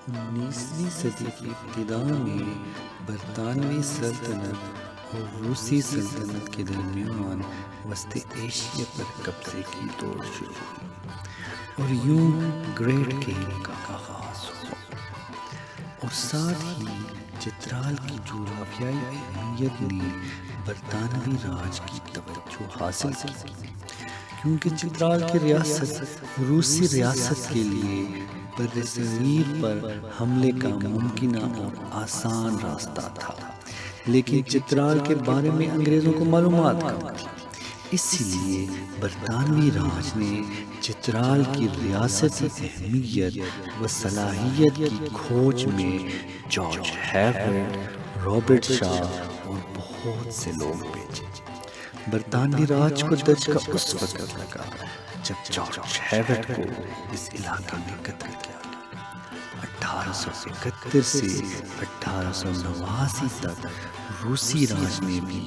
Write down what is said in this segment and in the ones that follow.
19ویں صدی کی ابتدا میں برطانوی سلطنت اور روسی سلطنت کے درمیان وسط ایشیا پر قبضے کی دوڑ شروع ہوئی اور یوں گریٹ گیم کا آغاز ہوا، اور ساتھ ہی چترال کی جغرافیائی اہمیت نے برطانوی راج کی توجہ حاصل کی، کیونکہ چترال کی ریاست روسی ریاست کے لیے برصغیر پر حملے کا ممکنہ اور آسان راستہ تھا، لیکن چترال کے بارے میں انگریزوں کو معلومات کم تھی۔ اس لیے برطانوی راج نے چترال کی ریاستی اہمیت و صلاحیت کی کھوج میں جارج ہیورڈ، رابرٹ شاہ اور بہت سے لوگ بھیجے۔ برطانوی راج کو دھچکا اس وقت لگا جب جارج ہیورڈ کو اس علاقے میں قتل کیا گیا۔ 1871 سے 1889 تک روسی راج نے بھی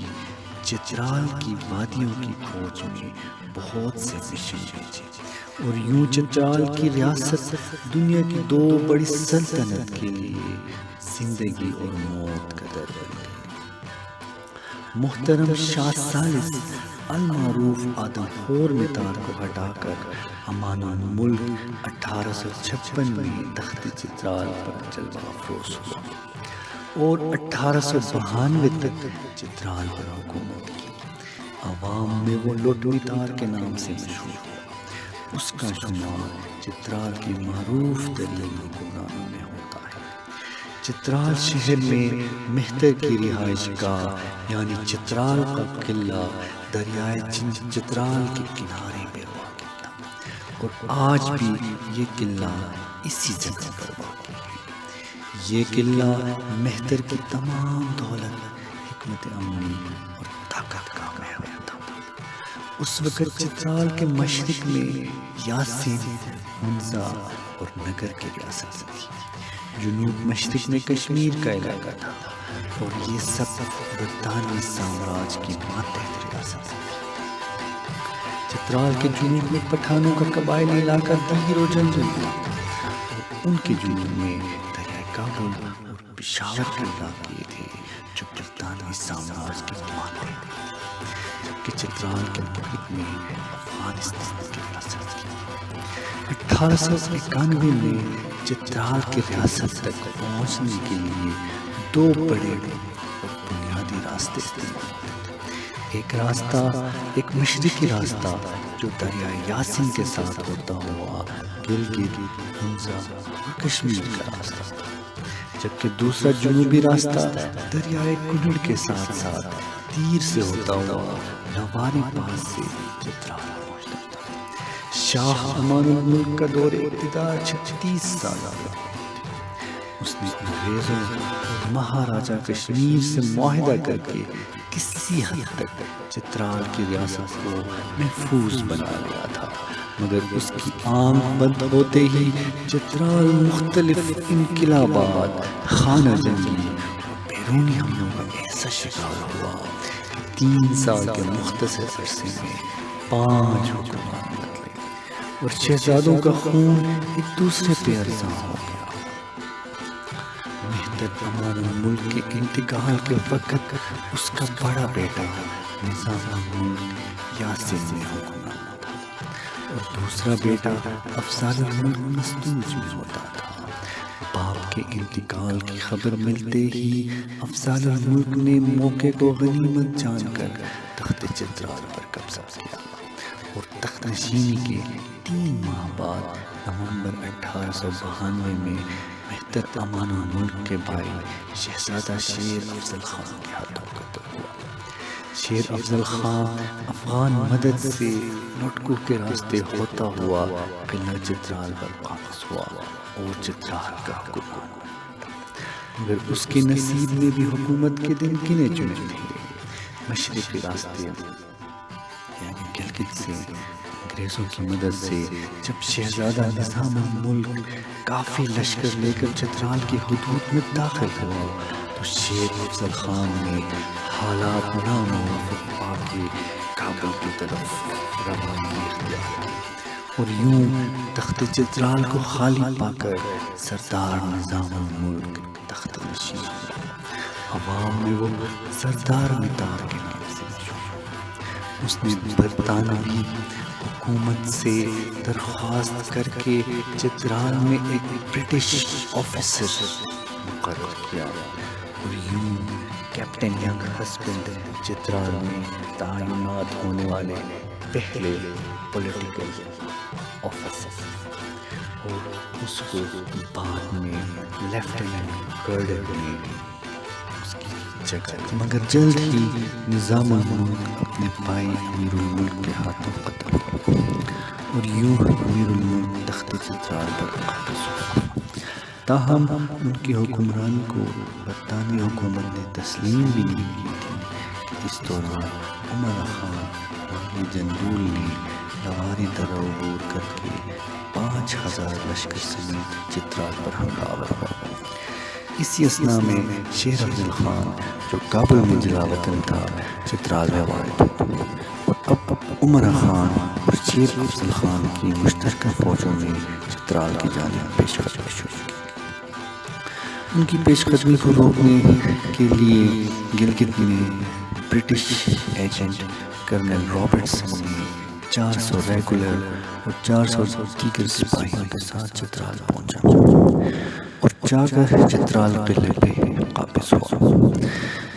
چترال کی وادیوں کی کھوج میں بہت سے مشن بھیجے، اور یوں چترال کی ریاست دنیا کی دو بڑی سلطنت کے لیے زندگی اور موت کا در بن گئی۔ محترم شاہ ثالث المعروف آدم خور متار کو ہٹا کر امان الملک 1856 میں تخت چترال پر جلوہ افروز ہوا اور 1892 تک چترال پر حکومت کی۔ عوام میں وہ لٹ متار کے نام سے مشہور ہوا۔ اس کا شمار چترال کے معروف ترین حکمرانوں میں ہوتا ہے۔ چترال شہر میں مہتر کی رہائش گاہ یعنی چترال کا قلعہ دریائے چترال کے کنارے پہ واقع تھا، اور آج بھی یہ قلعہ اسی جگہ پر واقع ہے۔ یہ قلعہ مہتر کی تمام دولت، حکمت عملی اور طاقت کا محور تھا۔ اس وقت چترال کے مشرق میں یاسین، ہنزا اور نگر کی ریاست تھی، جنوب مشرق میں کشمیر کا علاقہ تھا، اور یہ سب برطانوی سامراج کی ماتحت ریاست تھی۔ چترال کے جنوب میں پٹھانوں کا قبائلی علاقہ دیر و جنجل تھا، اور ان کے جنوب میں دریائے کابل اور پشاور کے علاقے تھے جو برطانوی سامراج کے ماتحت تھے، جبکہ چترال کے مغرب میں افغانستان کی ریاست تھی۔ 1891 میں چترال کی ریاست تک پہنچنے کے لیے دو بڑے اور بنیادی راستے استعمال ہوتے تھے۔ ایک راستہ ایک مشرقی راستہ جو دریائے یاسین کے ساتھ ہوتا ہوا گلگت، ہنزا اور کشمیر کا راستہ تھا، جبکہ دوسرا جنوبی راستہ دریائے کنڑ کے ساتھ ساتھ تیر سے ہوتا ہوا لواری پاس سے چترال پہنچتا تھا۔ شاہ امان الملک کا دور اقتدار 36 سال رہا۔ اس نے انگریزوں اور مہاراجہ کشمیر سے معاہدہ کر کے کسی حد تک چترال کی ریاست کو محفوظ بنا لیا تھا، مگر اس کی آنکھ بند ہوتے ہی چترال مختلف انقلابات، خانہ جنگی اور بیرونی حملوں کا ایسا شکار ہوا کہ 3 سال کے مختصر عرصے میں 5 حکمران بدلے اور شہزادوں کا خون ایک دوسرے پہ ارزاں ہو گیا۔ مہتر امان الملک کے انتقال کے وقت اس کا بڑا بیٹا نظام الملک یاسین میں حکمران تھا، اور دوسرا بیٹا افضال الملک مستوج میں ہوتا تھا۔ باپ کے انتقال کی خبر ملتے ہی افضال الملک نے موقع کو غنیمت جان کر تخت چترال پر قبضہ کیا، اور تخت نشینی کے 3 ماہ بعد نومبر 1892 میں مہتر امان الملک کے بھائی شہزادہ شیر افضل خان کے ہاتھوں قتل ہوا۔ شیر افضل خان افغان مدد سے لٹکو کے راستے ہوتا ہوا قلعہ چترال پر واپس ہوا اور چترال کا حکمران بنا، مگر اس کے نصیب میں بھی حکومت کے دن گنے چنے تھے۔ مشرقی راستے یعنی گلگت سے انگریزوں کی مدد سے جب شہزادہ نظام الملک کافی لشکر لے کر چترال کی حدود میں داخل ہوا تو شیر افضل خان نے حالات ناموافق پا کے کابل کی طرف روانگی اختیار کی اور یوں تخت چترال کو خالی پا کر سردار نظام الملک تخت نشین ہوا۔ عوام میں وہ سردار متار کے نام سے مشہور۔ اس نے برطانوی حکومت سے درخواست کر کے چترال میں ایک برٹش آفیسر مقرر کیا اور یوں کیپٹن ینگ ہسبینڈ چترال میں تعینات ہونے والے پہلے پولیٹیکل آفیسر، اور اس کو بعد میں لیفٹیننٹ کرنل نے اس کی جگہ، مگر جلد ہی نظام الملک اپنے بھائی امیر الملک کے ہاتھوں قتل ہوا اور یوں امیر الملک تخت چترال پر قابض ہوا۔ تاہم ان کی حکمرانی کو برطانوی حکومت نے تسلیم بھی نہیں کی تھی۔ اس دوران عمر خان اور جندول نے لواری درہ عبور کر کے 5000 لشکر سمیت چترال پر حملہ آور ہوا۔ اسی اثنا میں شیر افضل خان جو کابل میں جلا وطن تھا چترال میں وارد ہوا، اور اب عمر خان اور شیر افضل خان کی مشترکہ فوجوں نے چترال کی جانب پیش قدمی شروع کی۔ ان کی پیش قدمی کو روکنے کے لیے گلگت میں برٹش ایجنٹ کرنل رابرٹسن نے 400 ریگولر اور 400 دیگر سپاہیوں کے ساتھ چترال پہنچا اور جا کر چترال قلعے پہ قابض ہوا۔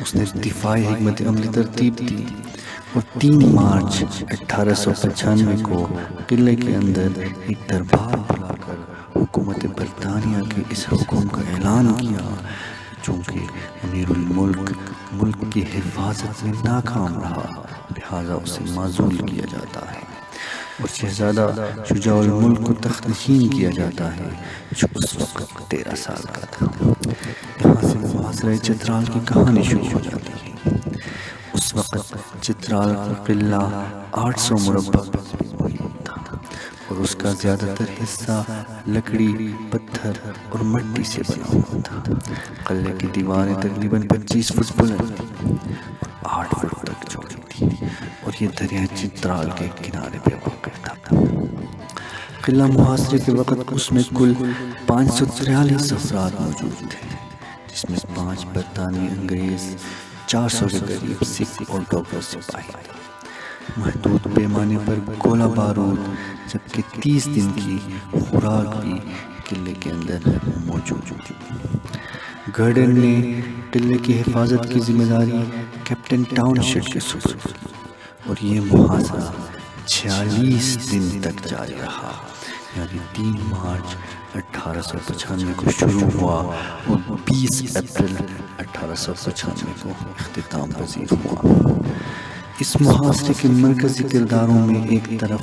اس نے دفاعی حکمت عملی ترتیب دی اور 3 مارچ 1895 کو قلعے کے اندر ایک دربار بلا کر حکومت برطانیہ کے اس حکم کا اعلان کیا، چونکہ امیر الملک ملک کی حفاظت میں ناکام رہا لہذا اسے معزول کیا جاتا ہے اور شہزادہ شجاع الملک کو تخت نشین کیا جاتا ہے، جو اس وقت 13 سال کا تھا۔ یہاں سے محاصرہ چترال کی کہانی شروع ہو جاتی ہے۔ اس وقت چترال کا قلعہ 800 مربع محیط تھا اور اس کا زیادہ تر حصہ لکڑی، پتھر اور مٹی سے بنا ہوا تھا۔ قلعے کی دیواریں تقریباً 25 فٹ بلند تھیں اور 8 فٹ تک چوڑی تھی، اور یہ دریا چترال کے کنارے پہ واقع تھا۔ قلعہ محاصرے کے وقت اس میں کل 543 افراد موجود تھے، جس میں 5 برطانوی انگریز، 400 کے قریب سکھ اور ڈوگرا سپاہی تھے۔ محدود پیمانے پر گولہ بارود جبکہ 30 دن کی خوراک بھی قلعے کے اندر موجود تھی۔ گارڈن نے قلعے کی حفاظت کی ذمہ داری کیپٹن ٹاؤن شیڈ کے سپرد کی اور یہ محاصرہ 46 دن تک جاری رہا، یعنی 3 مارچ 1895 کو شروع ہوا اور 20 اپریل 1895 کو اختتام پذیر ہوا۔ اس محاصرے کے مرکزی کرداروں میں ایک طرف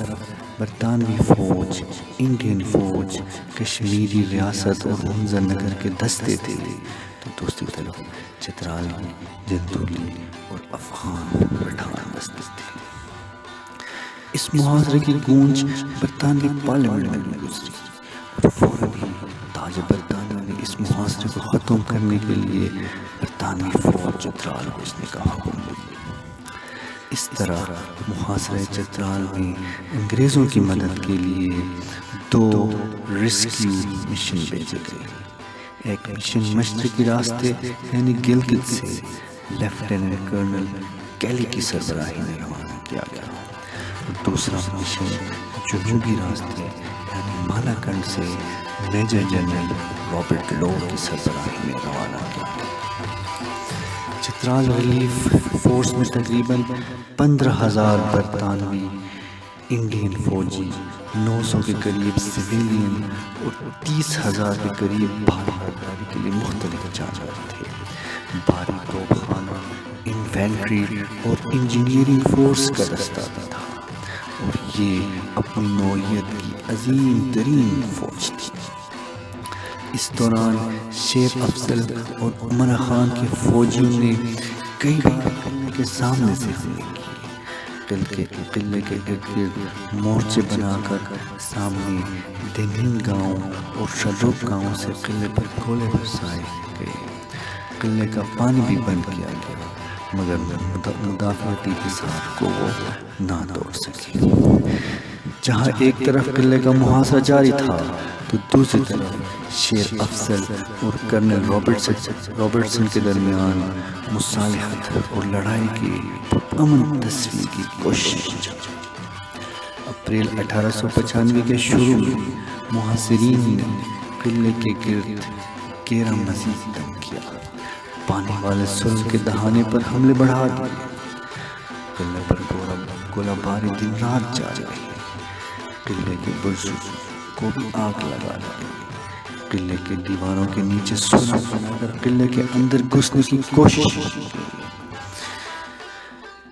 برطانوی فوج، انڈین فوج، کشمیری ریاست اور ہنزر نگر کے دستے تھے، تو دوسری طرف چترالی، جندولی اور افغان پٹھان دستے تھے۔ اس محاصرے کی گونج برطانوی پارلیمنٹ میں گزری اور فوراً ہی تاج برطانیہ نے اس محاصرے کو ختم کرنے کے لیے برطانوی فوج چترال بھیجنے کا حکم دیا۔ اس طرح محاصرہ چترال میں انگریزوں کی مدد کے لیے 2 ریسکیو مشن بھیجے گئے۔ ایک مشن مشرقی راستے یعنی گلگت سے لیفٹیننٹ کرنل کیلی کی سربراہی میں روانہ کیا گیا، اور دوسرا مشن جنوبی راستے یعنی مالاکنڈ سے میجر جنرل رابرٹ لو کی سربراہی میں روانہ کیا گیا۔ چترال ریلیف فورس میں تقریباً 15,000 برطانوی، انڈین فوجی، 900 کے قریب سویلین اور 30,000 کے قریب بھاری برداری کے لیے مختلف جانور تھے۔ بھاری توپ خانہ، انفینٹری اور انجینئرنگ فورس کا دستہ بھی تھا، اور یہ اپنی نوعیت کی عظیم ترین فوج تھی۔ اس دوران شیر افضل اور عمر خان کے فوجیوں نے کئی بار قلعے کے سامنے سے حملے کیے۔ قلعے کے ارد گرد مورچے بنا کر سامنے دینین گاؤں اور شروک گاؤں سے قلعے پر گولے برسائے گئے۔ قلعے کا پانی بھی بند کیا گیا، مگر مدافعتی حصار کو وہ نہ توڑ سکے۔ جہاں ایک طرف قلعے کا محاصرہ جاری تھا تو دوسری طرف شیر افضل اور کرنل رابرٹسن کے درمیان مصالحت اور لڑائی کی امن تصویر کی کوشش۔ اپریل 1895 کے شروع میں محاصرین نے قلعے کے گرد گھیرا مزید تنگ کیا، پانی والے سرنگ کے دہانے پر حملے بڑھا دیے۔ قلعے پر گولہ باری دن رات جاری رہی، قلعے کے برجوں کو بھی آگ لگا دی، قلعے کے دیواروں کے نیچے سرنگ بنا کر قلعے کے اندر گھسنے کی کوشش کی۔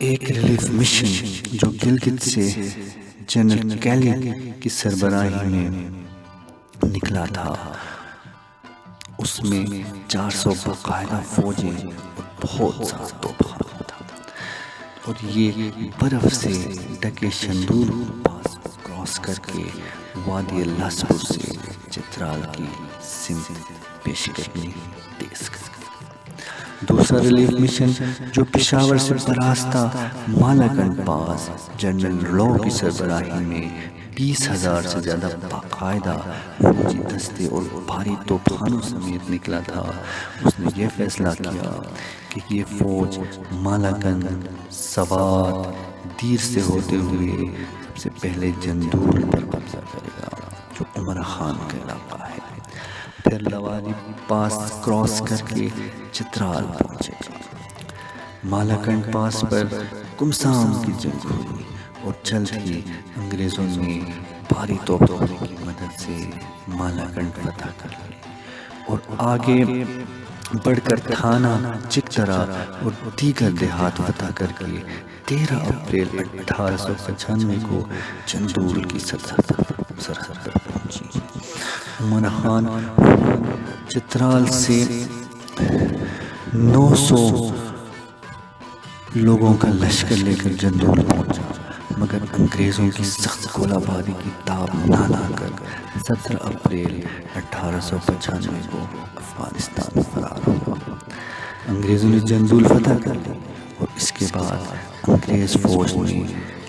ایک ریلیف مشن جو گلگت سے جنرل کیلی کی سربراہی میں نکلا تھا، اس میں 400 باقاعدہ فوجیں اور بہت سا توپخانہ تھا، اور یہ برف سے ڈھکے شندور پاس کراس کر کے وادی لاسپور سے چترال کی سمت پیش قدمی تیز کر۔ دوسرا ریلیف مشن جو پشاور سے براستہ مالاکنڈ پاس جنرل لو کی سربراہی میں 20,000 سے زیادہ باقاعدہ فوجی دستے اور بھاری توپخانوں سمیت نکلا تھا، اس نے یہ فیصلہ کیا کہ یہ فوج مالاکنڈ، سوات، دیر سے ہوتے ہوئے سب سے پہلے جندول پر قبضہ کرے گا جو عمرہ خان کا علاقہ ہے، پھر لواری پاس کراس کر کے چترال پہنچے گا۔ مالاکنڈ پاس پر کمسام کی جنگ ہوئی اور جلد ہی انگریزوں نے بھاری توپخانے کی مدد سے مالاکنڈ فتح کر لی اور آگے بڑھ کر تھانہ، چکترا اور دیگر دیہات فتح کر کے 13 اپریل 1895 کو چندول کی سرحد پر پہنچی۔ عمرہ خان چترال سے 900 لوگوں کا لشکر لے کر جندول پہنچا، مگر انگریزوں کی سخت گولہ باری کی تاب نہ لا کر 17 اپریل 1895 کو افغانستان فرار ہوا۔ انگریزوں نے جندول فتح کر لی اور اس کے بعد انگریز فوج نے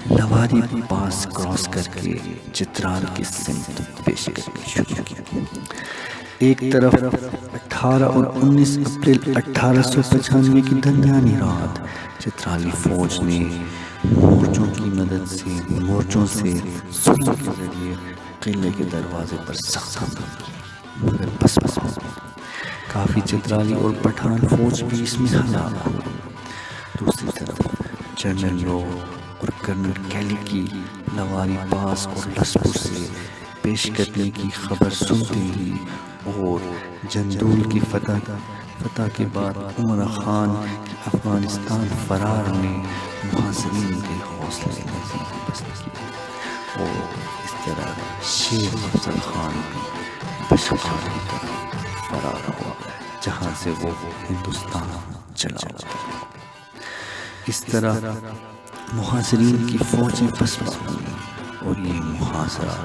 لواری پاس کراس کر کے چترال کی سمت پیش قدمی شروع کی۔ ایک طرف 18 اور 19 اپریل 1895 کی درمیانی رات چترالی فوج نے مورچوں کی مدد سے سرنگ کے ذریعے قلعے کے دروازے پر سخت حملہ کیا، مگر بس کافی چترالی اور پٹھان فوج بھی اس میں ہلاک ہوئی۔ دوسری طرف جنرل رو اور کرنل کیلی کی لواری پاس اور لاسپور سے پیش قدمی کی خبر سنتے ہی اور جندول کی فتح کے بعد عمرہ خان کی افغانستان فرار نے محاصرین کے حوصلے مزید پست کیے اور اس طرح شیر افضل خان بھی بشکار کی طرف فرار ہوا، جہاں سے وہ ہندوستان چلا گیا۔ اس طرح محاصرین کی فوجیں پسپا ہوئی اور یہ محاصرہ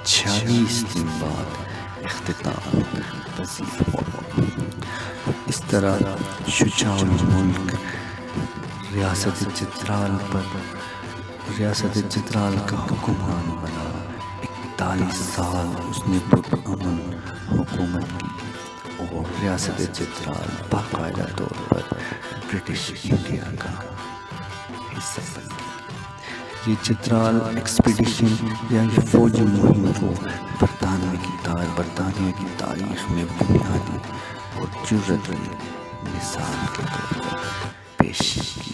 46 دن بعد اختتام پذیر ہوا۔ اس طرح شجاع الملک ریاست چترال کا حکمران بنا۔ 41 سال اس نے پرامن حکومت کی اور ریاست چترال باقاعدہ طور پر برٹش انڈیا کا حصہ بن گئی۔ یہ چترال ایکسپیڈیشن یا یہ فوجی مہم کو برطانیہ کی تاریخ میں بنیادی اور جرأت کی مثال کے طور پر پیش کی